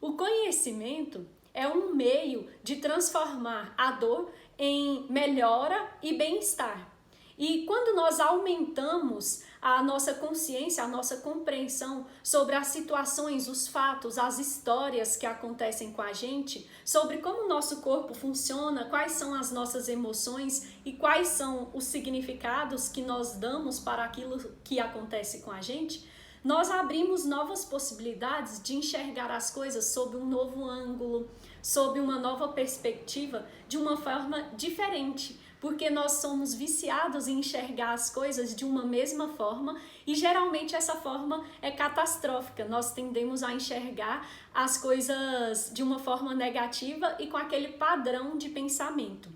O conhecimento é um meio de transformar a dor em melhora e bem-estar. E quando nós aumentamos a nossa consciência, a nossa compreensão sobre as situações, os fatos, as histórias que acontecem com a gente, sobre como o nosso corpo funciona, quais são as nossas emoções e quais são os significados que nós damos para aquilo que acontece com a gente, nós abrimos novas possibilidades de enxergar as coisas sob um novo ângulo, sob uma nova perspectiva, de uma forma diferente. Porque nós somos viciados em enxergar as coisas de uma mesma forma e geralmente essa forma é catastrófica. Nós tendemos a enxergar as coisas de uma forma negativa e com aquele padrão de pensamento.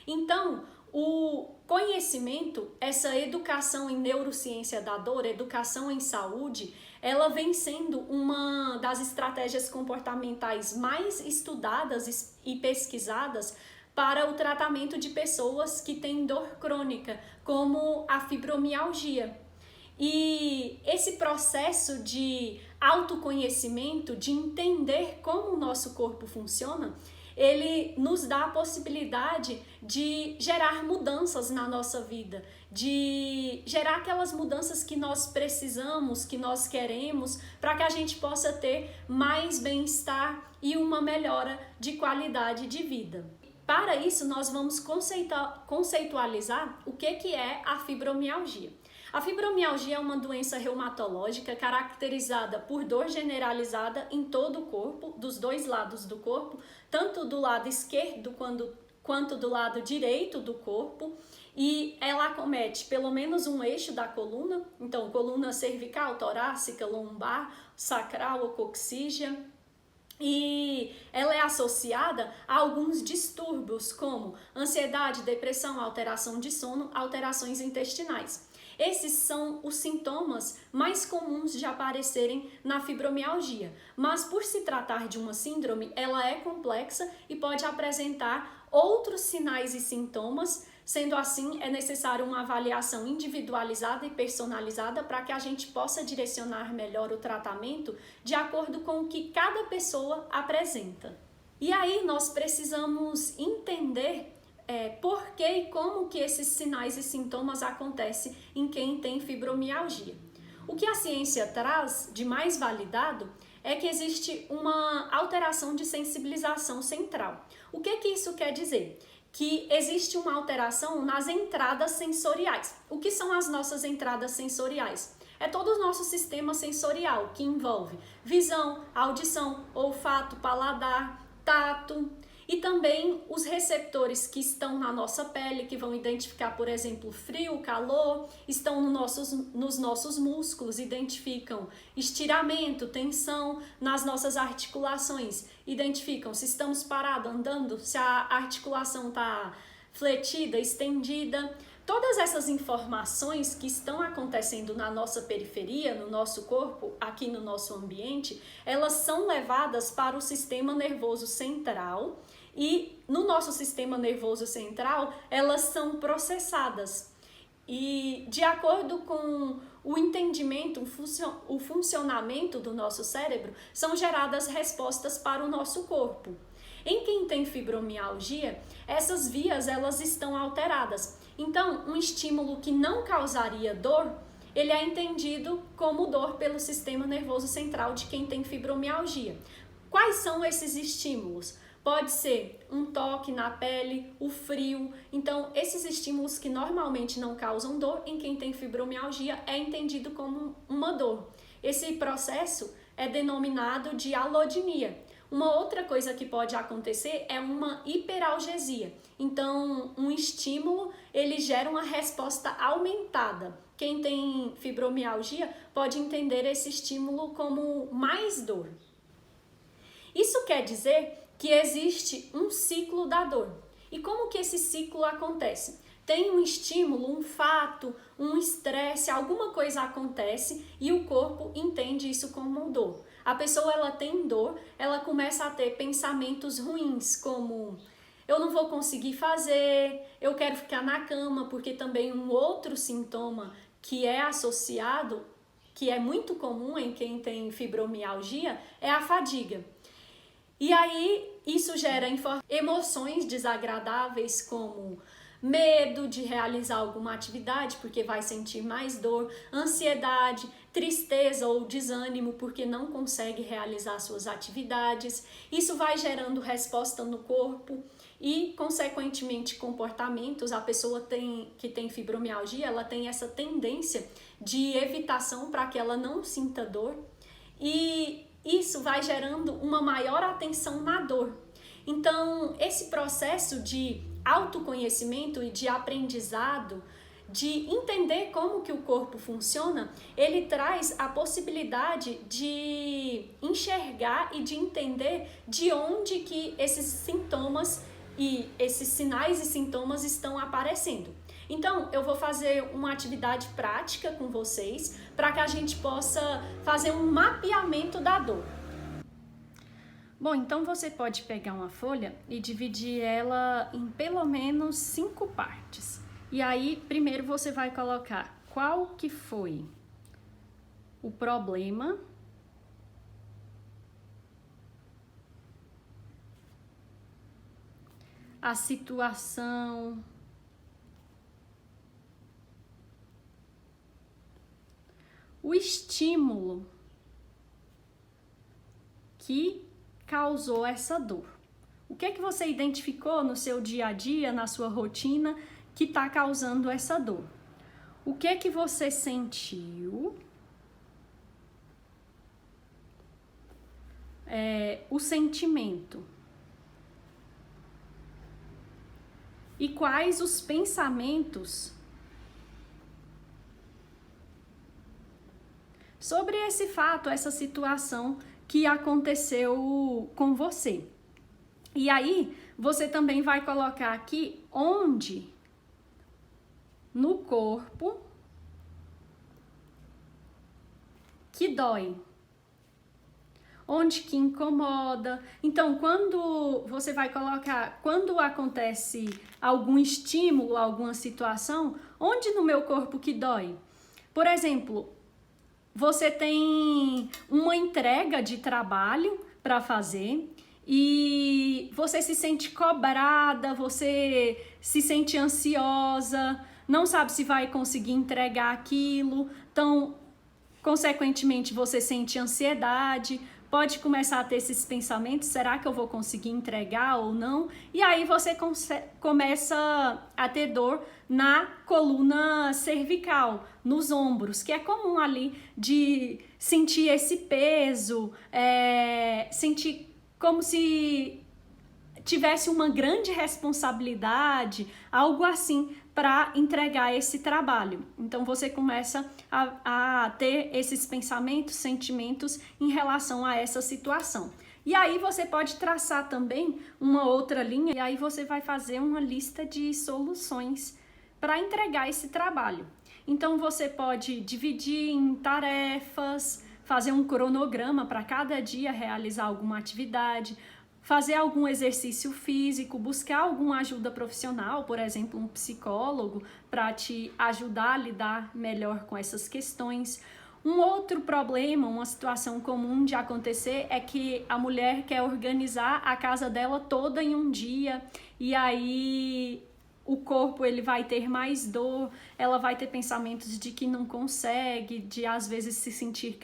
Então, o conhecimento, essa educação em neurociência da dor, educação em saúde, ela vem sendo uma das estratégias comportamentais mais estudadas e pesquisadas para o tratamento de pessoas que têm dor crônica, como a fibromialgia. E esse processo de autoconhecimento, de entender como o nosso corpo funciona, ele nos dá a possibilidade de gerar mudanças na nossa vida, de gerar aquelas mudanças que nós precisamos, que nós queremos, para que a gente possa ter mais bem-estar e uma melhora de qualidade de vida. Para isso, nós vamos conceitualizar o que é a fibromialgia. A fibromialgia é uma doença reumatológica caracterizada por dor generalizada em todo o corpo, dos dois lados do corpo, tanto do lado esquerdo quanto do lado direito do corpo, e ela acomete pelo menos um eixo da coluna, então coluna cervical, torácica, lombar, sacral ou coxígea. E ela é associada a alguns distúrbios como ansiedade, depressão, alteração de sono, alterações intestinais. Esses são os sintomas mais comuns de aparecerem na fibromialgia, mas por se tratar de uma síndrome, ela é complexa e pode apresentar outros sinais e sintomas. Sendo assim, é necessário uma avaliação individualizada e personalizada para que a gente possa direcionar melhor o tratamento de acordo com o que cada pessoa apresenta. E aí nós precisamos entender por que e como que esses sinais e sintomas acontecem em quem tem fibromialgia. O que a ciência traz de mais validado é que existe uma alteração de sensibilização central. O que isso quer dizer? Que existe uma alteração nas entradas sensoriais. O que são as nossas entradas sensoriais? É todo o nosso sistema sensorial, que envolve visão, audição, olfato, paladar, tato, e também os receptores que estão na nossa pele, que vão identificar, por exemplo, frio, calor, estão nos nossos músculos, identificam estiramento, tensão nas nossas articulações, identificam se estamos parados, andando, se a articulação está fletida, estendida. Todas essas informações que estão acontecendo na nossa periferia, no nosso corpo, aqui no nosso ambiente, elas são levadas para o sistema nervoso central e no nosso sistema nervoso central elas são processadas. E de acordo com o entendimento, o funcionamento do nosso cérebro, são geradas respostas para o nosso corpo. Em quem tem fibromialgia, essas vias elas estão alteradas. Então, um estímulo que não causaria dor, ele é entendido como dor pelo sistema nervoso central de quem tem fibromialgia. Quais são esses estímulos? Pode ser um toque na pele, o frio. Então, esses estímulos que normalmente não causam dor, em quem tem fibromialgia, é entendido como uma dor. Esse processo é denominado de alodinia. Uma outra coisa que pode acontecer é uma hiperalgesia. Então, um estímulo, ele gera uma resposta aumentada. Quem tem fibromialgia pode entender esse estímulo como mais dor. Isso quer dizer que existe um ciclo da dor. E como que esse ciclo acontece? Tem um estímulo, um fato, um estresse, alguma coisa acontece e o corpo entende isso como dor. A pessoa ela tem dor, ela começa a ter pensamentos ruins, como eu não vou conseguir fazer, eu quero ficar na cama, porque também um outro sintoma que é associado, que é muito comum em quem tem fibromialgia, é a fadiga. E aí isso gera emoções desagradáveis como medo de realizar alguma atividade porque vai sentir mais dor, ansiedade, tristeza ou desânimo porque não consegue realizar suas atividades. Isso vai gerando resposta no corpo e, consequentemente, comportamentos. A pessoa que tem fibromialgia, ela tem essa tendência de evitação para que ela não sinta dor, e isso vai gerando uma maior atenção na dor. Então, esse processo de autoconhecimento e de aprendizado, de entender como que o corpo funciona, ele traz a possibilidade de enxergar e de entender de onde que esses sintomas e esses sinais e sintomas estão aparecendo. Então, eu vou fazer uma atividade prática com vocês para que a gente possa fazer um mapeamento da dor. Bom, então você pode pegar uma folha e dividir ela em pelo menos 5 partes. E aí, primeiro você vai colocar qual que foi o problema, a situação, o estímulo que causou essa dor. O que é que você identificou no seu dia a dia, na sua rotina, que está causando essa dor? O que é que você sentiu? O sentimento. E quais os pensamentos sobre esse fato, essa situação que aconteceu com você. E aí, você também vai colocar aqui onde no corpo que dói, onde que incomoda. Então, quando você vai colocar, quando acontece algum estímulo, alguma situação, onde no meu corpo que dói? Por exemplo, você tem uma entrega de trabalho para fazer e você se sente cobrada, você se sente ansiosa, não sabe se vai conseguir entregar aquilo, então, consequentemente, você sente ansiedade, pode começar a ter esses pensamentos, será que eu vou conseguir entregar ou não? E aí você começa a ter dor na coluna cervical, nos ombros, que é comum ali de sentir esse peso, sentir como se tivesse uma grande responsabilidade, algo assim, para entregar esse trabalho. Então você começa a ter esses pensamentos, sentimentos em relação a essa situação. E aí você pode traçar também uma outra linha e aí você vai fazer uma lista de soluções para entregar esse trabalho. Então você pode dividir em tarefas, fazer um cronograma para cada dia realizar alguma atividade, fazer algum exercício físico, buscar alguma ajuda profissional, por exemplo, um psicólogo, para te ajudar a lidar melhor com essas questões. Um outro problema, uma situação comum de acontecer é que a mulher quer organizar a casa dela toda em um dia e aí o corpo ele vai ter mais dor, ela vai ter pensamentos de que não consegue, de às vezes se sentir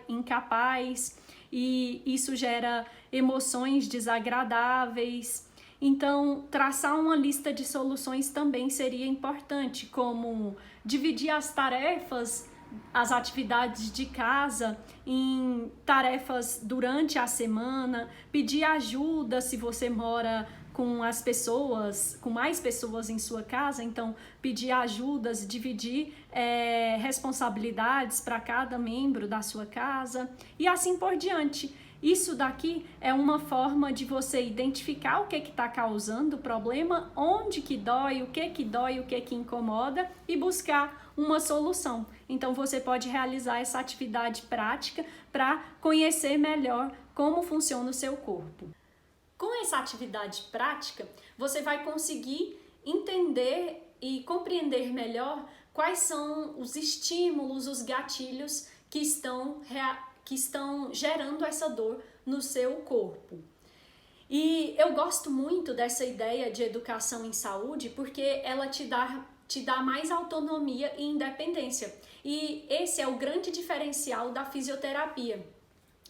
incapaz, e isso gera emoções desagradáveis. Então, traçar uma lista de soluções também seria importante, como dividir as tarefas, as atividades de casa em tarefas durante a semana, pedir ajuda se você mora com as pessoas, com mais pessoas em sua casa, então pedir ajudas, dividir responsabilidades para cada membro da sua casa e assim por diante. Isso daqui é uma forma de você identificar o que está causando o problema, onde que dói, o que incomoda e buscar uma solução. Então você pode realizar essa atividade prática para conhecer melhor como funciona o seu corpo. Com essa atividade prática, você vai conseguir entender e compreender melhor quais são os estímulos, os gatilhos que estão gerando essa dor no seu corpo. E eu gosto muito dessa ideia de educação em saúde porque ela te dá mais autonomia e independência. E esse é o grande diferencial da fisioterapia.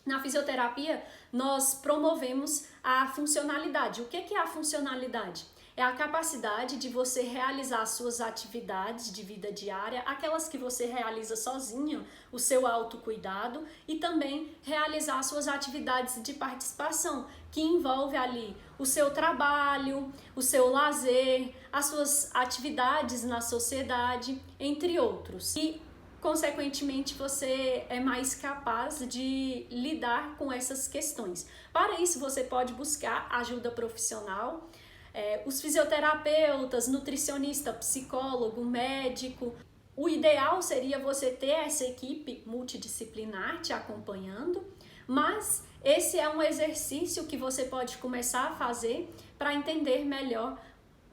Na fisioterapia, nós promovemos a funcionalidade. O que é a funcionalidade? É a capacidade de você realizar suas atividades de vida diária, aquelas que você realiza sozinho, o seu autocuidado, e também realizar suas atividades de participação, que envolve ali o seu trabalho, o seu lazer, as suas atividades na sociedade, entre outros. E consequentemente, você é mais capaz de lidar com essas questões. Para isso, você pode buscar ajuda profissional. Os fisioterapeutas, nutricionista, psicólogo, médico. O ideal seria você ter essa equipe multidisciplinar te acompanhando, mas esse é um exercício que você pode começar a fazer para entender melhor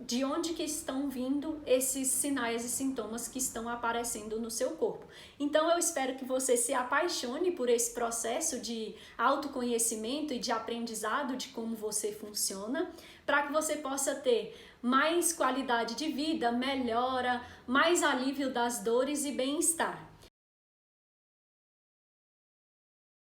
de onde que estão vindo esses sinais e sintomas que estão aparecendo no seu corpo. Então eu espero que você se apaixone por esse processo de autoconhecimento e de aprendizado de como você funciona, para que você possa ter mais qualidade de vida, melhora, mais alívio das dores e bem-estar.